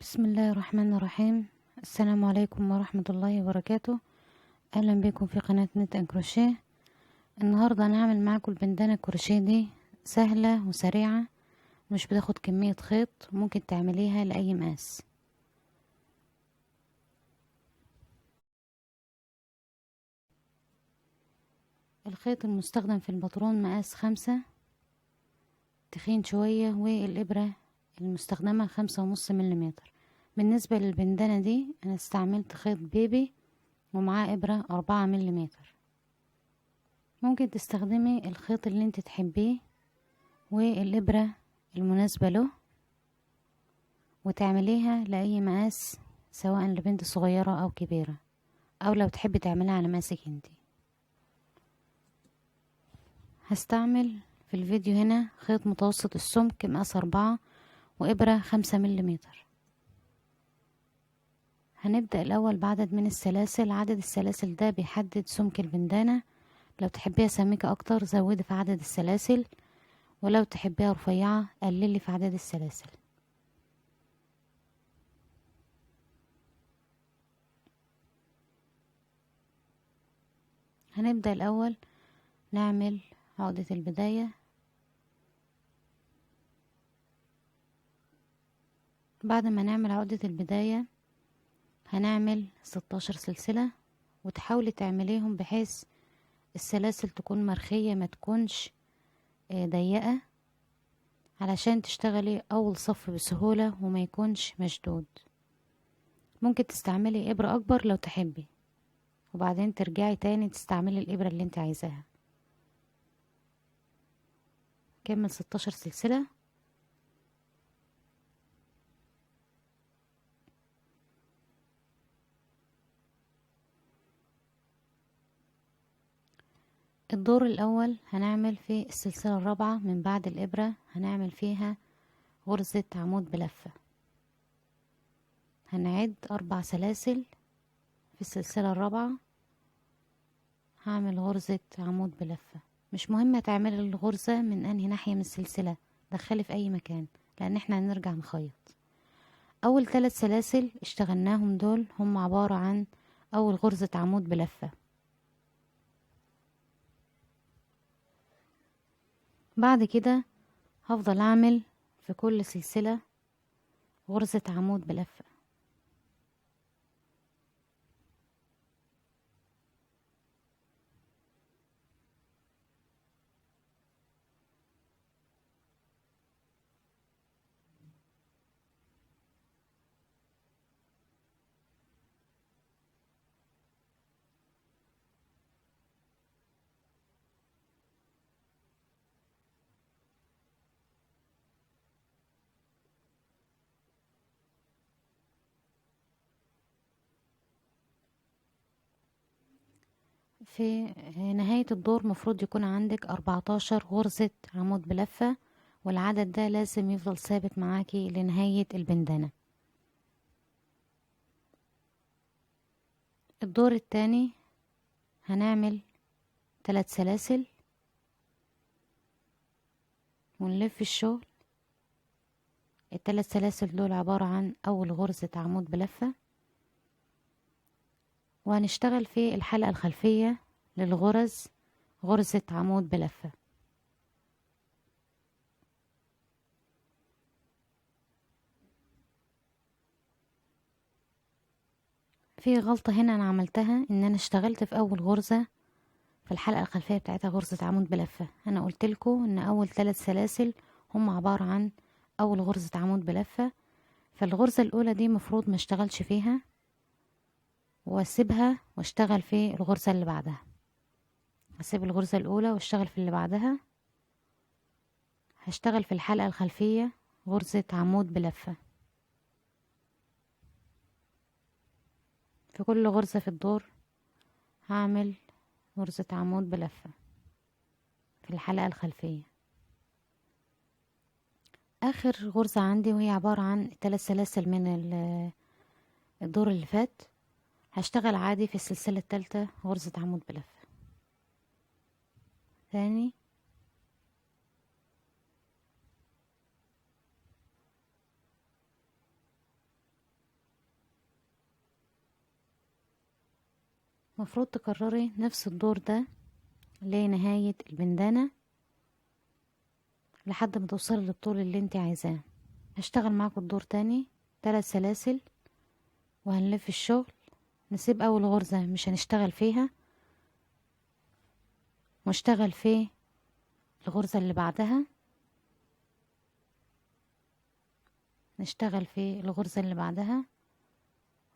بسم الله الرحمن الرحيم. السلام عليكم ورحمة الله وبركاته. أهلا بكم في قناة نت أند كروشيه. النهاردة هنعمل معاكم البندانة الكروشيه دي، سهلة وسريعة، مش بتاخد كمية خيط، ممكن تعمليها لأي مقاس. الخيط المستخدم في الباترون مقاس 5، تخين شوية، والإبرة المستخدمة 5.5 ملم. بالنسبة للبندانة دي أنا استعملت خيط بيبي ومعاه إبرة 4 ملم. ممكن تستخدمي الخيط اللي انت تحبيه والإبرة المناسبة له، وتعمليها لأي مقاس، سواء لبنت صغيرة أو كبيرة، أو لو تحبي تعملها على مقاسك انت. هستعمل في الفيديو هنا خيط متوسط السمك مقاس 4 وإبرة 5 ملم. هنبدأ الأول بعدد من السلاسل. عدد السلاسل ده بيحدد سمك البندانة. لو تحبيها سميكة أكتر زودي في عدد السلاسل، ولو تحبيها رفيعة قللي في عدد السلاسل. هنبدأ الأول نعمل عقدة البداية. بعد ما نعمل عقدة البداية هنعمل 16 سلسلة، وتحاولي تعمليهم بحيث السلاسل تكون مرخية، ما تكونش ضيقة، علشان تشتغلي أول صف بسهولة وما يكونش مشدود. ممكن تستعملي إبرة أكبر لو تحبي، وبعدين ترجعي تاني تستعملي الإبرة اللي انت عايزاها. كمل 16 سلسلة. الدور الأول هنعمل في السلسلة الرابعة من بعد الإبرة، هنعمل فيها غرزة عمود بلفة. هنعد 4 سلاسل في السلسلة الرابعة، هعمل غرزة عمود بلفة. مش مهم تعملي الغرزة من انهي ناحية من السلسلة، دخلي في اي مكان، لان احنا هنرجع نخيط. اول 3 سلاسل اشتغلناهم دول هم عبارة عن اول غرزة عمود بلفة. بعد كده هفضل اعمل في كل سلسلة غرزة عمود بلفة. في نهاية الدور مفروض يكون عندك 14 غرزة عمود بلفة، والعدد ده لازم يفضل ثابت معاكي لنهاية البندانة. الدور التاني هنعمل 3 سلاسل ونلف الشغل. ال3 سلاسل دول عبارة عن أول غرزة عمود بلفة، وهنشتغل في الحلقة الخلفية للغرز غرزة عمود بلفة. في غلطة هنا أنا عملتها، إن أنا اشتغلت في أول غرزة في الحلقة الخلفية بتاعتها غرزة عمود بلفة. أنا قلتلكوا إن أول 3 سلاسل هم عبارة عن أول غرزة عمود بلفة، فالغرزة الأولى دي مفروض ما اشتغلش فيها واسيبها واشتغل في الغرزة اللي بعدها. هسيب الغرزة الأولى واشتغل في اللي بعدها. هشتغل في الحلقة الخلفية غرزة عمود بلفة. في كل غرزة في الدور هعمل غرزة عمود بلفة في الحلقة الخلفية. آخر غرزة عندي وهي عبارة عن 3 سلاسل من الدور اللي فات، هشتغل عادي في السلسلة الثالثة غرزة عمود بلفة. ثاني مفروض تكرري نفس الدور ده لنهاية البندانة لحد ما توصلي للطول اللي انت عايزاه. هشتغل معاكم الدور تاني 3 سلاسل وهنلف الشغل. نسيب اول غرزة مش هنشتغل فيها واشتغل في الغرزة اللي بعدها، نشتغل في الغرزة اللي بعدها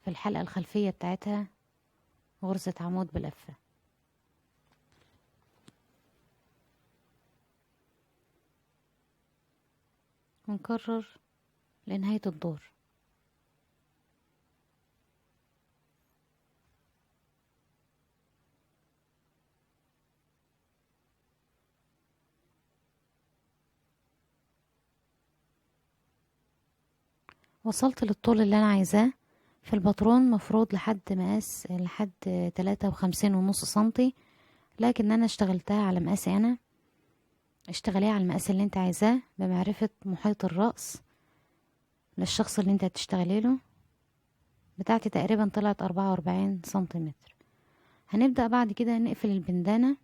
في الحلقة الخلفية بتاعتها غرزة عمود بلفة، ونكرر لنهاية الدور. وصلت للطول اللي انا عايزاه في الباترون، مفروض لحد مقاس لحد 53.5 سنتي، لكن انا اشتغلتها على مقاسي انا. اشتغليها على المقاس اللي انت عايزاه بمعرفة محيط الرأس للشخص اللي انت هتشتغلي له. بتاعتي تقريبا طلعت 44 سنتيمتر. هنبدأ بعد كده نقفل البندانة.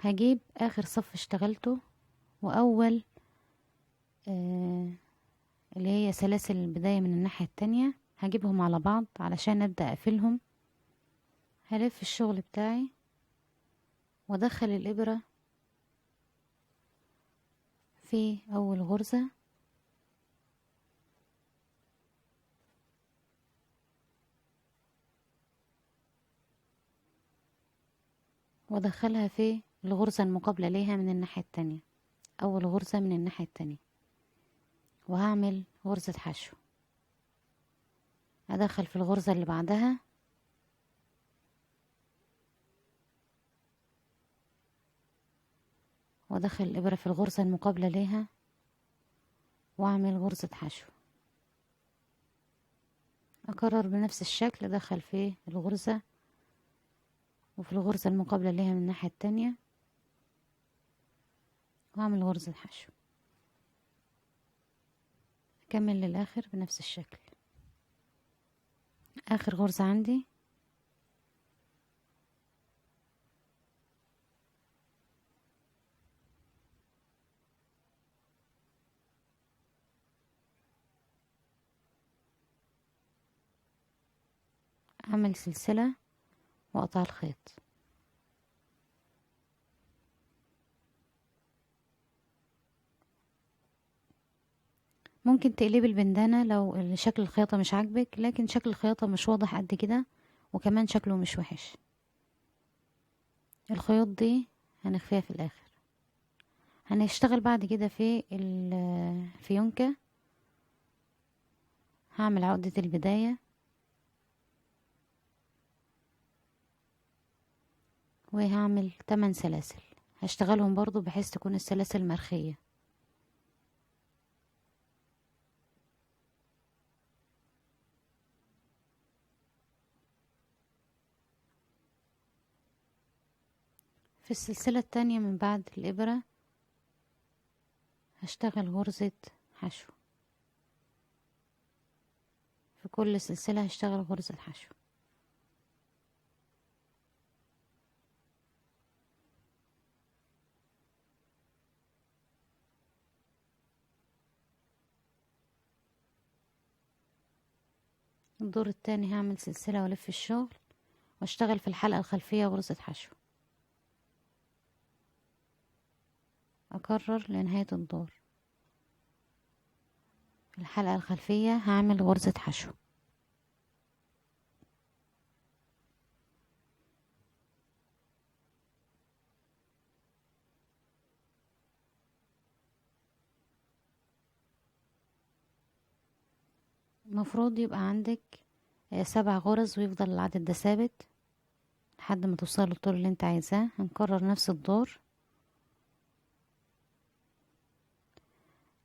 هجيب اخر صف اشتغلته واول اللي هي سلاسل البداية من الناحية التانية هجيبهم على بعض علشان ابدأ اقفلهم. هلف الشغل بتاعي وادخل الابرة في اول غرزة، وادخلها في الغرزة المقابلة ليها من الناحية التانية، اول غرزة من الناحية التانية، وهعمل غرزة حشو. ادخل في الغرزة اللي بعدها وادخل الابرة في الغرزة المقابلة ليها واعمل غرزة حشو. اكرر بنفس الشكل، ادخل في الغرزة وفي الغرزة المقابلة ليها من الناحية التانية واعمل غرزة حشو. اكمل للاخر بنفس الشكل. اخر غرزة عندي اعمل سلسلة واقطع الخيط. ممكن تقلبي البندانة لو شكل الخياطة مش عاجبك، لكن شكل الخياطة مش واضح قد كده وكمان شكله مش وحش. الخيوط دي هنخفيها في الاخر. هنشتغل بعد كده في الفيونكة. هعمل عقدة البداية وهعمل 8 سلاسل هشتغلهم برضو بحيث تكون السلاسل مرخية. في السلسلة التانية من بعد الإبرة هشتغل غرزة حشو. في كل سلسلة هشتغل غرزة حشو. الدور التاني هعمل سلسلة والف الشغل واشتغل في الحلقة الخلفية غرزة حشو. اكرر لنهاية الدور. في الحلقة الخلفية هعمل غرزة حشو. المفروض يبقى عندك 7 غرز ويفضل العدد ده ثابت لحد ما توصل للطول اللي انت عايزاه. هنكرر نفس الدور.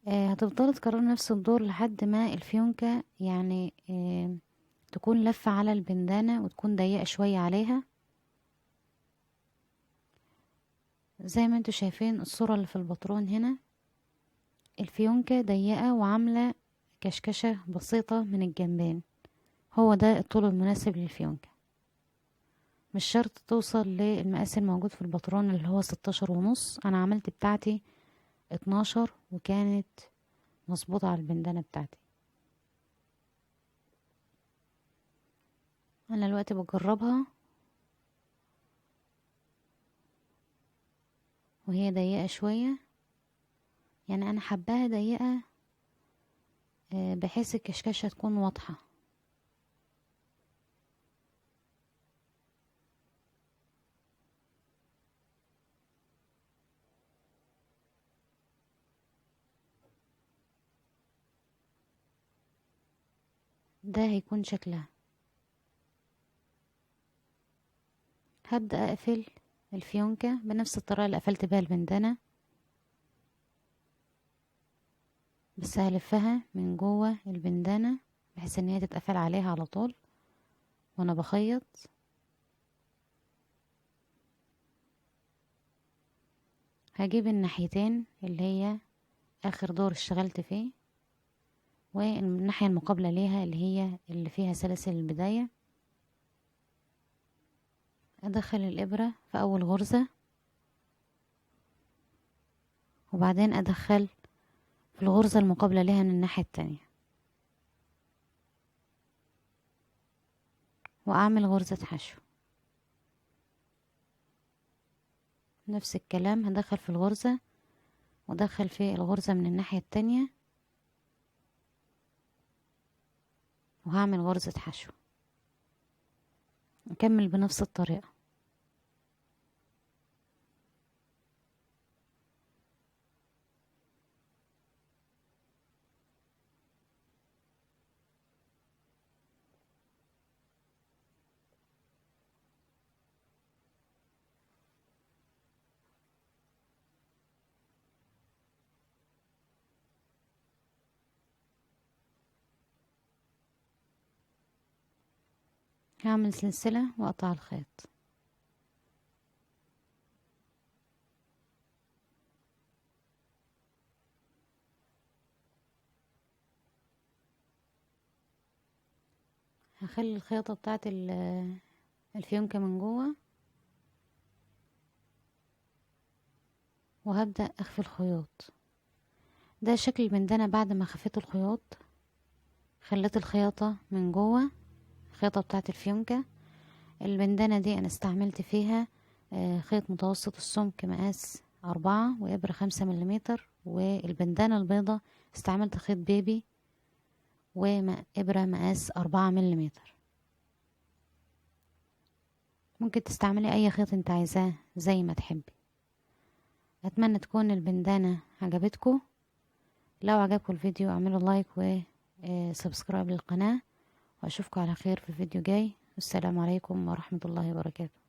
هتفضلي تكرري نفس الدور لحد ما الفيونكة يعني تكون لفة على البندانة وتكون ضيقة شوية عليها. زي ما انتوا شايفين الصورة اللي في الباترون هنا الفيونكة ضيقة وعاملة كشكشة بسيطة من الجنبين، هو ده الطول المناسب للفيونكة. مش شرط توصل للمقاس الموجود في البطرون اللي هو 16.5. انا عملت بتاعتي 12 وكانت مظبوطة على البندانة بتاعتي. انا دلوقتي بجربها وهي ضيقة شوية، يعني انا حباها ضيقة بحيث الكشكشة تكون واضحة. ده هيكون شكلها. هبدأ اقفل الفيونكة بنفس الطريقة اللي قفلت بيها البندانة، بس هلفها من جوه البندانة بحيث ان هي تتقفل عليها على طول وانا بخيط. هجيب الناحيتين اللي هي اخر دور اشتغلت فيه، والناحية المقابلة ليها اللي هي اللي فيها سلاسل البداية، ادخل الابرة في اول غرزة، وبعدين ادخل في الغرزة المقابلة ليها من الناحية التانية، واعمل غرزة حشو. نفس الكلام هدخل في الغرزة وادخل في الغرزة من الناحية التانية، وهعمل غرزة حشو. نكمل بنفس الطريقة. هعمل سلسلة واقطع الخيط. هخلي الخيطة بتاعت الفيونكة من جوه، وهبدأ اخفي الخيوط. ده شكل البندانة بعد ما خفيت الخيوط. خليت الخياطة من جوه، الخياطة بتاعت الفيونكة. البندانة دي انا استعملت فيها خيط متوسط السمك مقاس 4 وابرة 5 مليمتر، والبندانة البيضة استعملت خيط بيبي وإبرة مقاس 4 مليمتر. ممكن تستعملي اي خيط انت عايزاه زي ما تحبي. اتمنى تكون البندانة عجبتكم. لو عجبكم الفيديو اعملوا لايك وسبسكرايب للقناة، واشوفكم على خير في الفيديو جاي. والسلام عليكم ورحمة الله وبركاته.